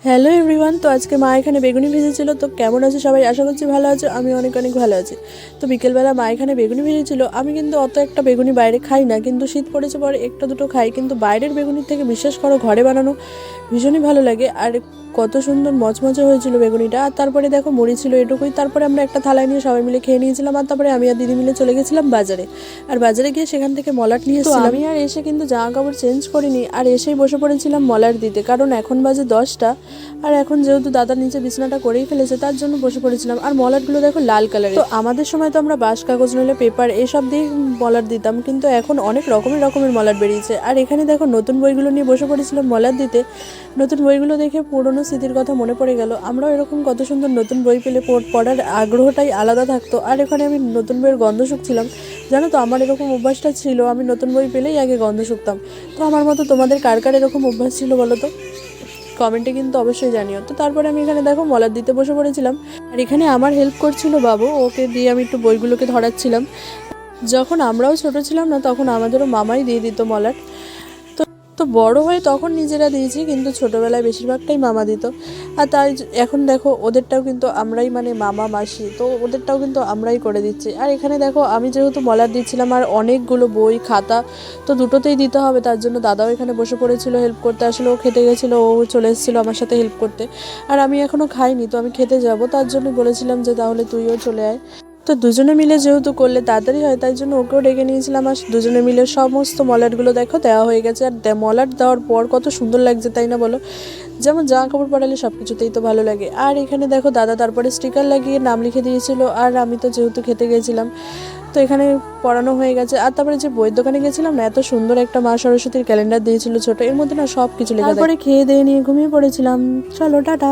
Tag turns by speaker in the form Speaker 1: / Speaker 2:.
Speaker 1: Hello everyone. তো আজকে মা এখানে বেগুনি ভেজেছিল। তো কেমন আছে সবাই? আশা করছি ভালো আছে। আমি অনেক অনেক ভালো আছি। তো বিকেলবেলা মা এখানে বেগুনি ভেজেছিল। আমি কিন্তু অত একটা বেগুনি বাইরে খাই না, কিন্তু শীত পড়েছে পরে একটা দুটো খাই, কিন্তু বাইরের বেগুনির থেকে বিশ্বাস করো ঘরে বানানো ভীষণই ভালো লাগে। আর কত সুন্দর মচমচে হয়েছিল বেগুনিটা। আর তারপরে দেখো মুড়ি ছিল এটুকুই। তারপরে আমরা একটা থালায় নিয়ে সবাই মিলে খেয়ে নিয়েছিলাম। আর তারপরে আমি আর দিদি মিলে চলে গেছিলাম বাজারে। আর বাজারে গিয়ে সেখান থেকে মলাট নিয়ে এসেছিলাম। আমি আর এসে কিন্তু জামা কাপড় চেঞ্জ করিনি, আর এসেই বসে পড়েছিলাম মলাট দিতে, কারণ এখন বাজে 10টা। আর এখন যেহেতু দাদার নিচে বিছানাটা করেই ফেলেছে, তার জন্য বসে পড়েছিলাম। আর মলাটগুলো দেখো লাল কালারের। তো আমাদের সময় তো আমরা বাঁশ কাগজ নইলে পেপার এইসব দিয়ে মলাট দিতাম, কিন্তু এখন অনেক রকমের মলাট বেরিয়েছে। আর এখানে দেখো নতুন বইগুলো নিয়ে বসে পড়েছিলাম মলাট দিতে। নতুন বইগুলো দেখে পুরনো স্মৃতির কথা মনে পড়ে গেল। আমরাও এরকম কত সুন্দর নতুন বই পেলে পড়ার আগ্রহটাই আলাদা থাকতো। আর এখানে আমি নতুন বইয়ের গন্ধ শুকছিলাম। জানো তো, আমার এরকম অভ্যাসটা ছিল, আমি নতুন বই পেলেই আগে গন্ধ শুকতাম। তো আমার মতো তোমাদের কার কার এরকম অভ্যাস ছিল বলো তো, কমেন্টে কিন্তু অবশ্যই জানিও। তো তারপরে আমি এখানে দেখো মলাট দিতে বসে পড়েছিলাম। আর এখানে আমার হেল্প করছিল বাবু, ওকে দিয়ে আমি একটু বইগুলোকে ধরাচ্ছিলাম। যখন আমরাও ছোট ছিলাম না, তখন আমাদেরও মামাই দিয়ে দিত মলাট। তো তো বড় হয়ে তখন নিজেরা দিয়েছি, কিন্তু ছোটোবেলায় বেশিরভাগটাই মামা দিত। আর তাই এখন দেখো ওদেরটাও কিন্তু আমরাই, মানে মামা মাসি, তো ওদেরটাও কিন্তু আমরাই করে দিচ্ছি। আর এখানে দেখো আমি যেহেতু মলাট দিচ্ছিলাম, আর অনেকগুলো বই খাতা তো দুটোতেই দিতে হবে, তার জন্য দাদাও এখানে বসে পড়েছিল হেল্প করতে। আসলে ও খেতে গেছিলো, ও চলে এসেছিলো আমার সাথে হেল্প করতে। আর আমি এখনও খাইনি, তো আমি খেতে যাব, তার জন্য বলেছিলাম যে তাহলে তুইও চলে আয়। তো দুজনে মিলে যেহেতু করলে তাড়াতাড়ি হয়, তাই জন্য ওকেও ডেকে নিয়েছিলাম। আর দুজনে মিলে সমস্ত মলাটগুলো দেখো দেওয়া হয়ে গেছে। আর মলাট দেওয়ার পর কত সুন্দর লাগছে, তাই না বলো? যেমন জামা কাপড় পরালে সব কিছুতেই তো ভালো লাগে। আর এখানে দেখো দাদা তারপরে স্টিকার লাগিয়ে নাম লিখে দিয়েছিল। আর আমি তো যেহেতু খেতে গেছিলাম, তো এখানে পড়ানো হয়ে গেছে। আর তারপরে যে বইয়ের দোকানে গেছিলাম না, এত সুন্দর একটা মা সরস্বতীর ক্যালেন্ডার দিয়েছিল ছোট, এর মধ্যে না সব কিছু লেখা। তারপরে খেয়ে দিয়ে নিয়ে ঘুমিয়ে পড়েছিলাম। চলো টাটা।